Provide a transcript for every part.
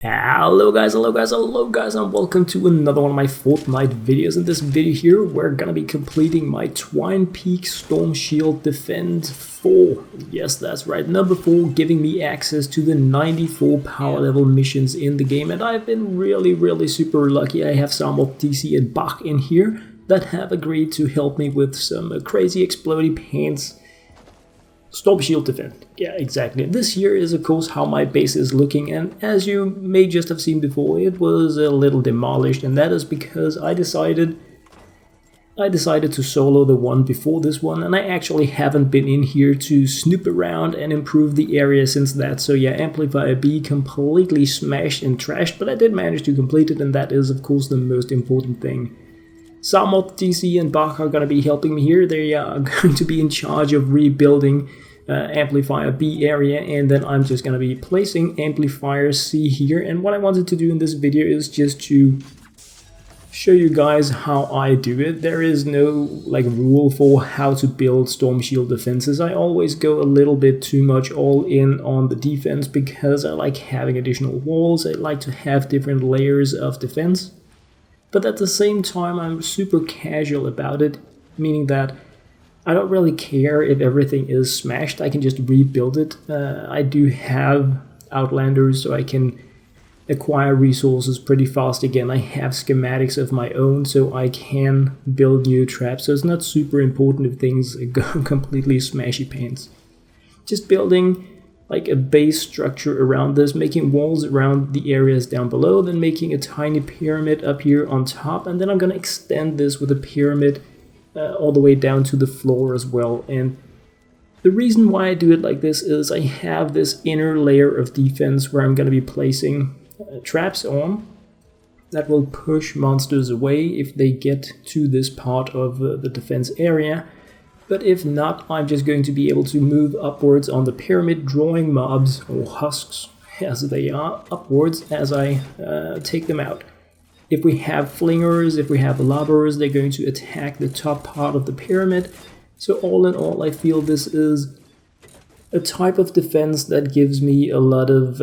Hello guys, and welcome to another one of my Fortnite videos. In this video here, we're gonna be completing my Twine Peak Storm Shield Defense 4. Yes, that's right, number 4, giving me access to the 94 power level missions in the game. And I've been really super lucky. I have Zarmothdc and Bách in here that have agreed to help me with some crazy exploding pants Storm Shield Defense. Yeah, exactly. This here is of course how my base is looking, and as you may just have seen before, it was a little demolished, and that is because I decided to solo the one before this one, and I actually haven't been in here to snoop around and improve the area since that. So yeah, Amplifier B completely smashed and trashed, but I did manage to complete it, and that is of course the most important thing. Zarmothdc and Bách are going to be helping me here. They are going to be in charge of rebuilding Amplifier B area, and then I'm just going to be placing Amplifier C here. And what I wanted to do in this video is just to show you guys how I do it. There is no rule for how to build Storm Shield defenses. I always go a little bit too much all in on the defense because I like having additional walls. I like to have different layers of defense. But at the same time, I'm super casual about it, meaning that I don't really care if everything is smashed. I can just rebuild it. I do have Outlanders, so I can acquire resources pretty fast again. I have schematics of my own, so I can build new traps. So it's not super important if things go completely smashy pants. Just building a base structure around this, making walls around the areas down below, then making a tiny pyramid up here on top, and then I'm going to extend this with a pyramid all the way down to the floor as well. And the reason why I do it like this is I have this inner layer of defense where I'm going to be placing traps on that will push monsters away if they get to this part of the defense area. But if not, I'm just going to be able to move upwards on the pyramid, drawing mobs, or husks as they are, upwards as I take them out. If we have flingers, if we have lobbers, they're going to attack the top part of the pyramid. So all in all, I feel this is a type of defense that gives me a lot of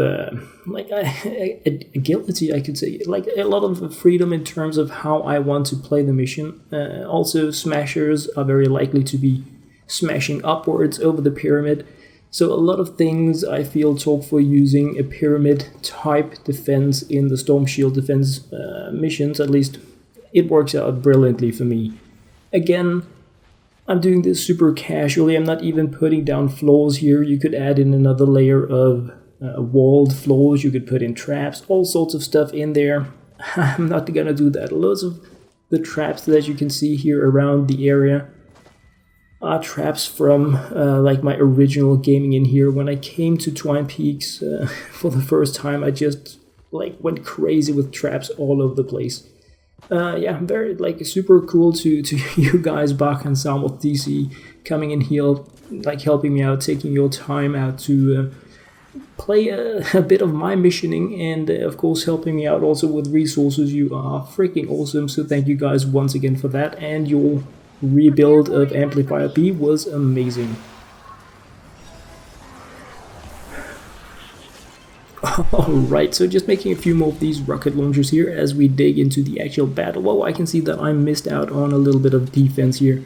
agility, I could say, a lot of freedom in terms of how I want to play the mission. Also, smashers are very likely to be smashing upwards over the pyramid, so a lot of things I feel talk for using a pyramid type defense in the Storm Shield defense missions. At least it works out brilliantly for me. Again, I'm doing this super casually. I'm not even putting down floors here. You could add in another layer of walled floors. You could put in traps, all sorts of stuff in there. I'm not gonna do that. Loads of the traps that you can see here around the area are traps from my original gaming in here. When I came to Twine Peaks for the first time, I just went crazy with traps all over the place. Yeah, very super cool to you guys, Bàch and Zarmothdc, coming in here, helping me out, taking your time out to play a bit of my missioning, and of course helping me out also with resources. You are freaking awesome, so thank you guys once again for that, and your rebuild of Amplifier B was amazing. Alright, so just making a few more of these rocket launchers here as we dig into the actual battle. Well, I can see that I missed out on a little bit of defense here.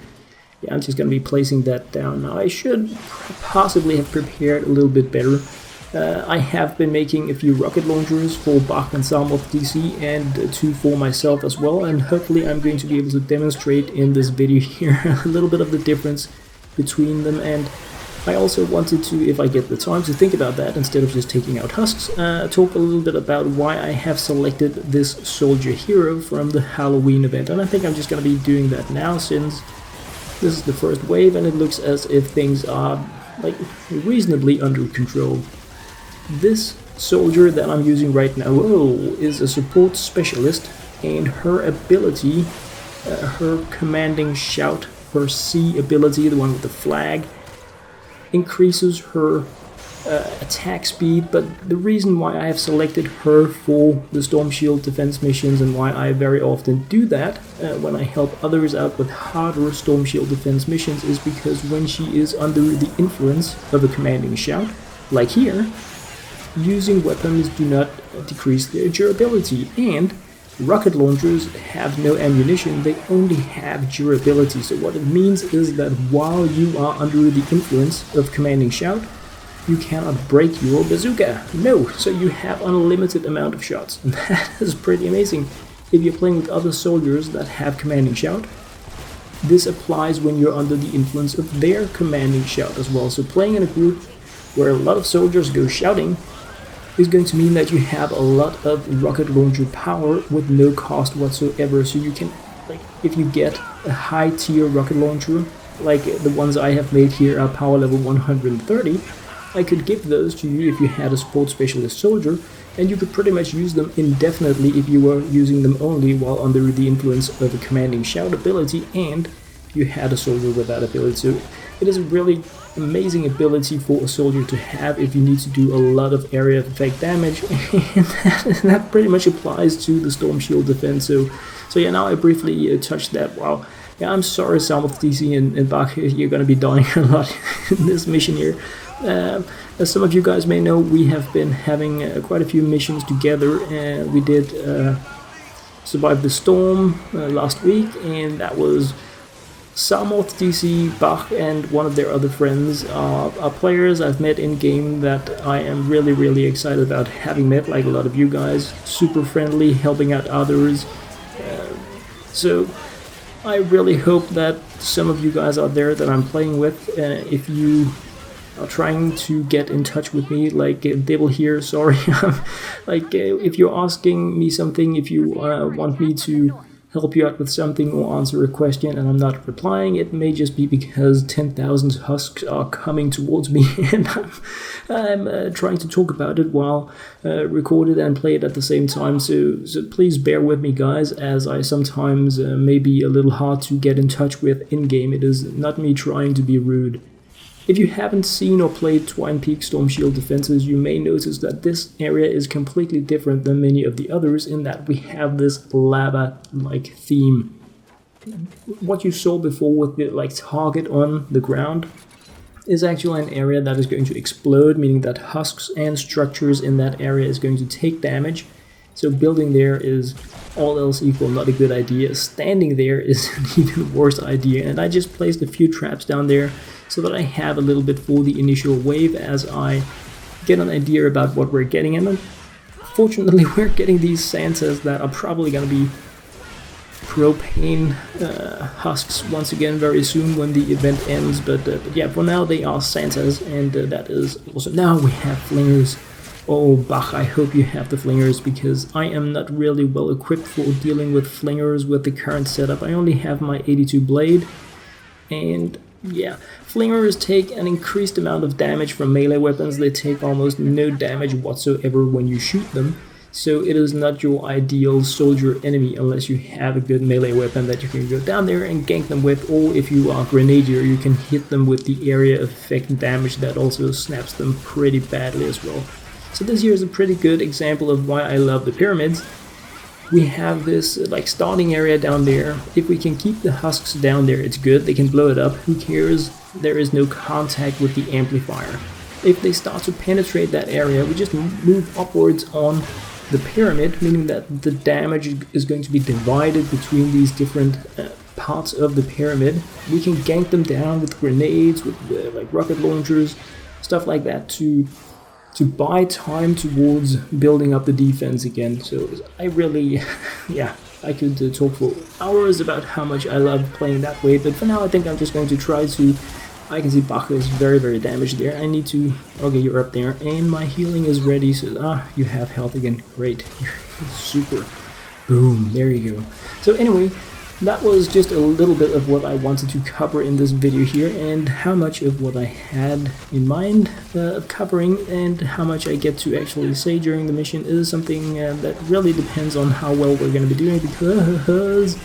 Yeah, I'm just going to be placing that down now. I should possibly have prepared a little bit better. I have been making a few rocket launchers for Bàch and Zarmothdc, and 2 for myself as well, and hopefully I'm going to be able to demonstrate in this video here a little bit of the difference between them. And I also wanted to, if I get the time to think about that instead of just taking out husks, talk a little bit about why I have selected this soldier hero from the Halloween event. And I think I'm just going to be doing that now, since this is the first wave and it looks as if things are reasonably under control. This soldier that I'm using right now is a support specialist, and her ability, her commanding shout, her C ability, the one with the flag, increases her attack speed. But the reason why I have selected her for the Storm Shield defense missions, and why I very often do that when I help others out with harder Storm Shield defense missions, is because when she is under the influence of a commanding shout, like here, using weapons do not decrease their durability, and rocket launchers have no ammunition, they only have durability. So what it means is that while you are under the influence of commanding shout, you cannot break your bazooka. No, so you have unlimited amount of shots, and that is pretty amazing. If you're playing with other soldiers that have commanding shout, this applies when you're under the influence of their commanding shout as well. So playing in a group where a lot of soldiers go shouting is going to mean that you have a lot of rocket launcher power with no cost whatsoever. So you can, like, if you get a high tier rocket launcher, like the ones I have made here are power level 130, I could give those to you if you had a support specialist soldier, and you could pretty much use them indefinitely if you were using them only while under the influence of a commanding shout ability and you had a soldier with that ability. So it is a really amazing ability for a soldier to have if you need to do a lot of area of effect damage, and that pretty much applies to the storm shield defense. So yeah, now I briefly touched that. Wow. Yeah, I'm sorry, Zarmothdc and Bách, you're gonna be dying a lot in this mission here. As some of you guys may know, we have been having quite a few missions together. We did survive the storm last week, and that was Zarmothdc, Bàch, and one of their other friends are players I've met in game that I am really excited about having met, like a lot of you guys. Super friendly, helping out others. So I really hope that some of you guys out there that I'm playing with, if you are trying to get in touch with me, like Devil here, sorry, like if you're asking me something, if you want me to help you out with something or answer a question and I'm not replying, it may just be because 10,000 husks are coming towards me and I'm trying to talk about it while record it and play it at the same time. So please bear with me, guys, as I sometimes may be a little hard to get in touch with in-game. It is not me trying to be rude. If you haven't seen or played Twine Peak Storm Shield defenses, you may notice that this area is completely different than many of the others in that we have this lava-like theme. What you saw before with the target on the ground is actually an area that is going to explode, meaning that husks and structures in that area is going to take damage. So building there is, all else equal, not a good idea. Standing there is an even worse idea, and I just placed a few traps down there so that I have a little bit for the initial wave as I get an idea about what we're getting. And fortunately we're getting these Santas that are probably going to be propane husks once again very soon when the event ends, but yeah, for now they are Santas, and that is also. Now we have flingers. Oh, Bàch, I hope you have the flingers, because I am not really well equipped for dealing with flingers with the current setup. I only have my 82 blade, and yeah, flingers take an increased amount of damage from melee weapons. They take almost no damage whatsoever when you shoot them, so it is not your ideal soldier enemy unless you have a good melee weapon that you can go down there and gank them with, or if you are grenadier, you can hit them with the area of effect damage that also snaps them pretty badly as well. So this here is a pretty good example of why I love the pyramids. We have this starting area down there. If we can keep the husks down there, it's good. They can blow it up. Who cares? There is no contact with the amplifier. If they start to penetrate that area, we just move upwards on the pyramid, meaning that the damage is going to be divided between these different parts of the pyramid. We can gank them down with grenades, with rocket launchers, stuff like that to buy time towards building up the defense again. So I really, yeah, I could talk for hours about how much I love playing that way, but for now I think I'm just going to try to. I can see Bàch is very damaged there. I need to. Okay, you're up there, and my healing is ready. So you have health again. Great, super. Boom, there you go. So anyway, that was just a little bit of what I wanted to cover in this video here, and how much of what I had in mind of covering and how much I get to actually say during the mission is something that really depends on how well we're going to be doing, because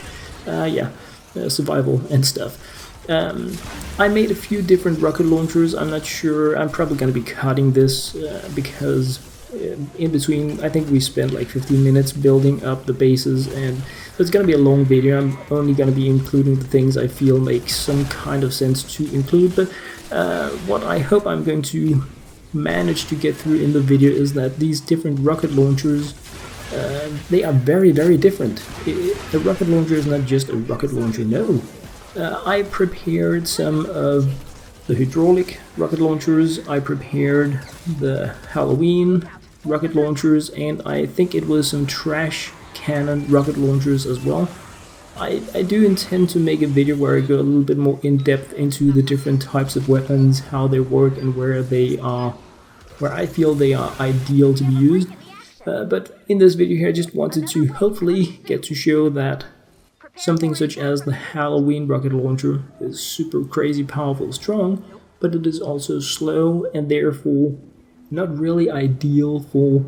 survival and stuff. I made a few different rocket launchers. I'm not sure, I'm probably going to be cutting this because in between I think we spent like 15 minutes building up the bases, and it's going to be a long video. I'm only going to be including the things I feel make some kind of sense to include, but what I hope I'm going to managed to get through in the video is that these different rocket launchers, they are very, very different. A rocket launcher is not just a rocket launcher, no. I prepared some of the hydraulic rocket launchers, I prepared the Halloween rocket launchers, and I think it was some trash cannon rocket launchers as well. I do intend to make a video where I go a little bit more in depth into the different types of weapons, how they work, and where I feel they are ideal to be used. But in this video here I just wanted to hopefully get to show that something such as the Halloween rocket launcher is super crazy powerful, strong, but it is also slow and therefore not really ideal for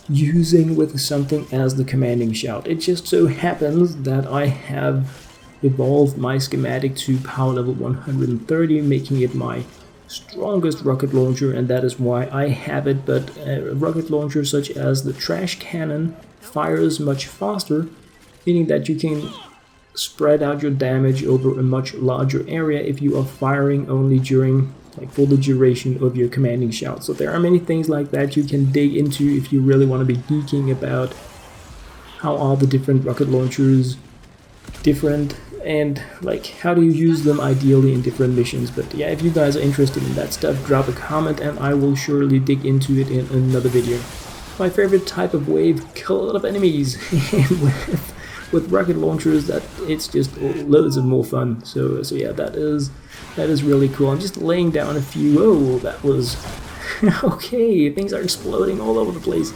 using with something as the commanding shout. It just so happens that I have evolved my schematic to power level 130, making it my strongest rocket launcher, and that is why I have it. But a rocket launcher such as the trash cannon fires much faster, meaning that you can spread out your damage over a much larger area if you are firing only during, like, for the duration of your commanding shout. So there are many things like that you can dig into if you really want to be geeking about how are the different rocket launchers different and like how do you use them ideally in different missions. But yeah, if you guys are interested in that stuff, drop a comment and I will surely dig into it in another video. My favorite type of wave, kill a lot of enemies. And with rocket launchers, that it's just loads of more fun. So yeah, that is really cool. I'm just laying down a few. Oh, that was okay. Things are exploding all over the place.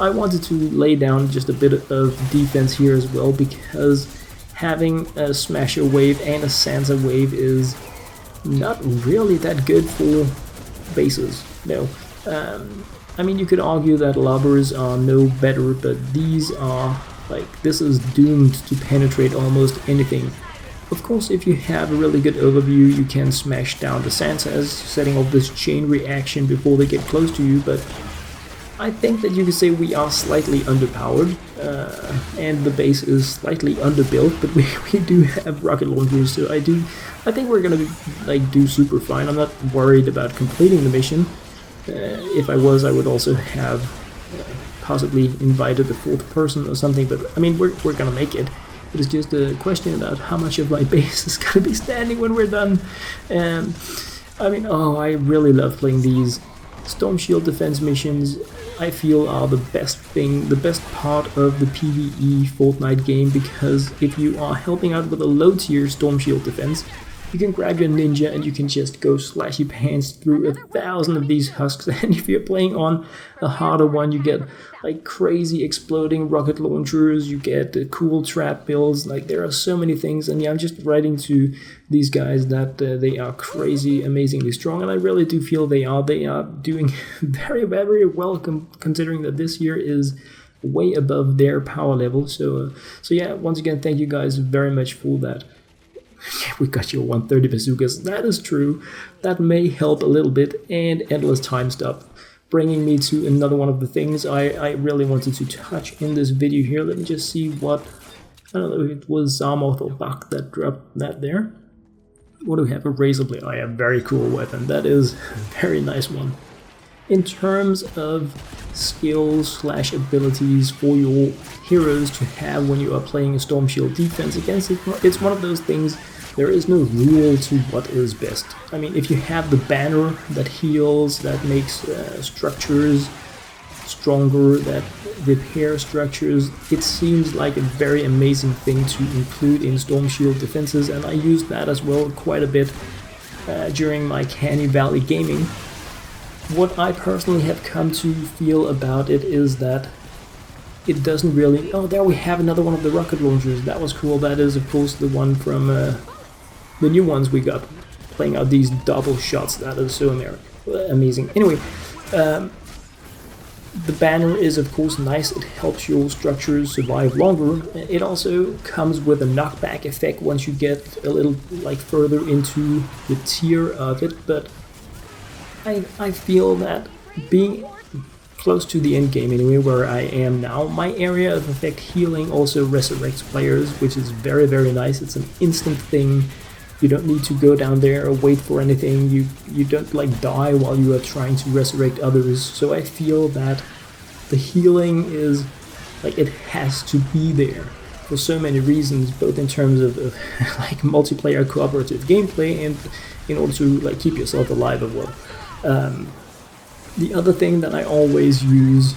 I wanted to lay down just a bit of defense here as well, because having a smasher wave and a Sansa wave is not really that good for bases. No. I mean, you could argue that lobbers are no better, but these are, like, this is doomed to penetrate almost anything. Of course, if you have a really good overview, you can smash down the Sansas, setting off this chain reaction before they get close to you, but I think that you could say we are slightly underpowered, and the base is slightly underbuilt, but we do have rocket launchers, so I think we're gonna do super fine. I'm not worried about completing the mission. If I was, I would also have possibly invited the fourth person or something, but I mean, we're gonna make it. It is just a question about how much of my base is gonna be standing when we're done. And I mean, oh, I really love playing these Storm Shield defense missions. I feel are the best thing, the best part of the PvE Fortnite game, because if you are helping out with a low tier Storm Shield defense, you can grab your ninja and you can just go slash your pants through 1,000 of these husks. And if you're playing on a harder one, you get like crazy exploding rocket launchers, you get cool trap builds. Like, there are so many things, and yeah, I'm just writing to these guys that they are crazy, amazingly strong, and I really do feel they are doing very, very well, considering that this year is way above their power level. So yeah, once again, thank you guys very much for that. We got your 130 bazookas, that is true. That may help a little bit, and endless time stop. Bringing me to another one of the things I really wanted to touch in this video here. Let me just see what, I don't know if it was Zarmothdc or Bàch that dropped that there. What do we have? A razor blade. Oh yeah, very cool weapon. That is a very nice one. In terms of skills / abilities for your heroes to have when you are playing a Storm Shield defense against it, it's one of those things, there is no rule to what is best. I mean, if you have the banner that heals, that makes structures stronger, that repair structures, it seems like a very amazing thing to include in Storm Shield defenses, and I used that as well quite a bit during my Canny Valley gaming. What I personally have come to feel about it is that it doesn't really... Oh, there we have another one of the rocket launchers. That was cool. That is, of course, the one from the new ones we got. Playing out these double shots. That is so amazing. Anyway, the banner is, of course, nice. It helps your structures survive longer. It also comes with a knockback effect once you get a little further into the tier of it, but I feel that being close to the end game anyway, where I am now, my area of effect healing also resurrects players, which is very, very nice. It's an instant thing You don't need to go down there or wait for anything. You don't like die while you are trying to resurrect others. So I feel that the healing is like it has to be there for so many reasons, both in terms of like multiplayer cooperative gameplay and in order to like keep yourself alive as well. The other thing that I always use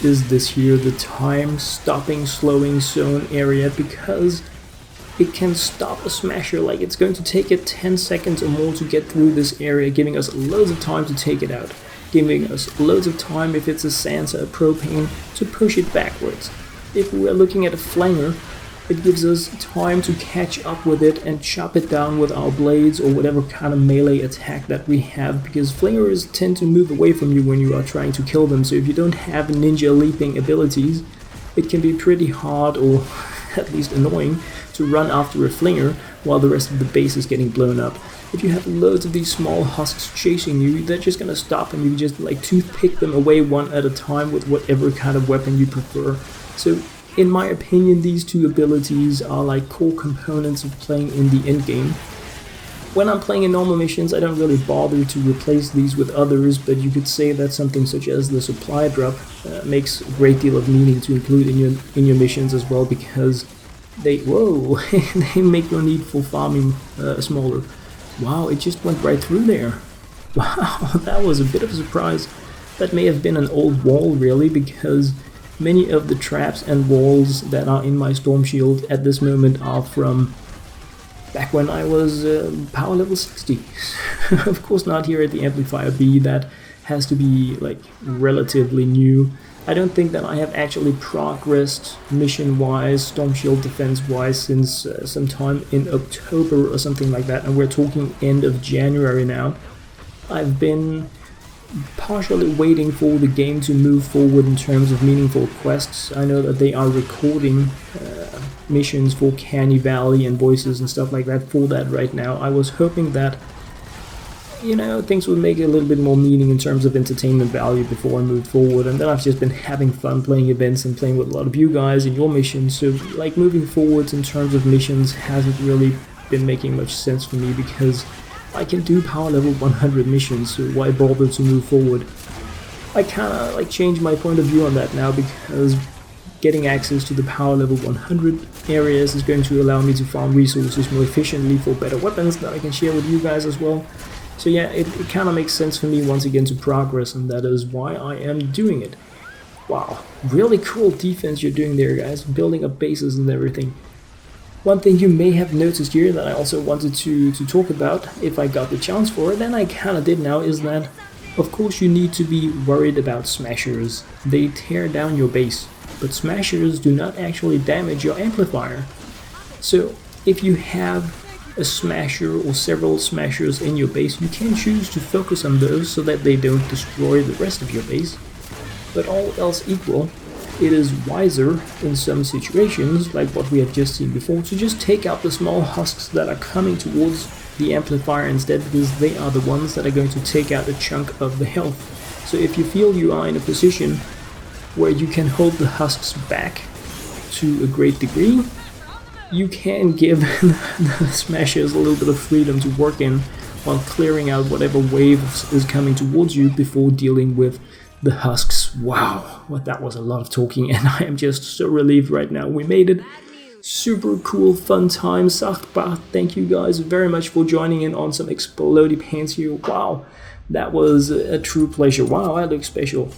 is this here, the time stopping slowing zone area, because it can stop a smasher. Like it's going to take it 10 seconds or more to get through this area, giving us loads of time to take it out, giving us loads of time if it's a Sansa, a Propane, to push it backwards. If we are looking at a flanger, it gives us time to catch up with it and chop it down with our blades or whatever kind of melee attack that we have, because flingers tend to move away from you when you are trying to kill them. So if you don't have ninja leaping abilities, it can be pretty hard, or at least annoying, to run after a flinger while the rest of the base is getting blown up. If you have loads of these small husks chasing you, they're just gonna stop and you just like toothpick them away one at a time with whatever kind of weapon you prefer. So in my opinion, these two abilities are like core components of playing in the endgame. When I'm playing in normal missions, I don't really bother to replace these with others, but you could say that something such as the supply drop makes a great deal of meaning to include in your missions as well, because they make your need for farming smaller. Wow, it just went right through there. Wow, that was a bit of a surprise. That may have been an old wall really, because many of the traps and walls that are in my storm shield at this moment are from back when I was power level 60. Of course not here at the amplifier B, that has to be like relatively new. I don't think that I have actually progressed mission-wise, storm shield defense-wise, since sometime in October or something like that, and we're talking end of January now. I've been partially waiting for the game to move forward in terms of meaningful quests. I know that they are recording missions for Canny Valley and voices and stuff like that for that right now. I was hoping that, you know, things would make a little bit more meaning in terms of entertainment value before I moved forward, and then I've just been having fun playing events and playing with a lot of you guys in your missions, so like moving forwards in terms of missions hasn't really been making much sense for me, because I can do power level 100 missions, so why bother to move forward? I kinda like changed my point of view on that now, because getting access to the power level 100 areas is going to allow me to farm resources more efficiently for better weapons that I can share with you guys as well. So yeah, it kind of makes sense for me once again to progress, and that is why I am doing it. Wow, really cool defense you're doing there, guys, building up bases and everything. One thing you may have noticed here that I also wanted to talk about, if I got the chance for it, and I kind of did now, is that of course you need to be worried about smashers. They tear down your base, but smashers do not actually damage your amplifier. So if you have a smasher or several smashers in your base, you can choose to focus on those so that they don't destroy the rest of your base. But all else equal, it is wiser in some situations, like what we have just seen before, to just take out the small husks that are coming towards the amplifier instead, because they are the ones that are going to take out a chunk of the health. So if you feel you are in a position where you can hold the husks back to a great degree, you can give the smashers a little bit of freedom to work in while clearing out whatever wave is coming towards you before dealing with the husks. Wow, well, that was a lot of talking, and I am just so relieved right now. We made it. Super cool, fun time. Bàch, thank you guys very much for joining in on some explodey pants here. Wow, that was a true pleasure. Wow, I look special.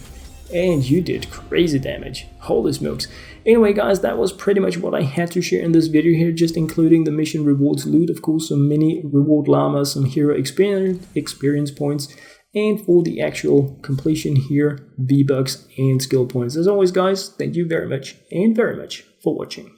And you did crazy damage. Holy smokes. Anyway guys, that was pretty much what I had to share in this video here, just including the mission rewards loot, of course, some mini reward llamas, some hero experience points, and for the actual completion here, V-Bucks and skill points. As always guys, thank you very much for watching.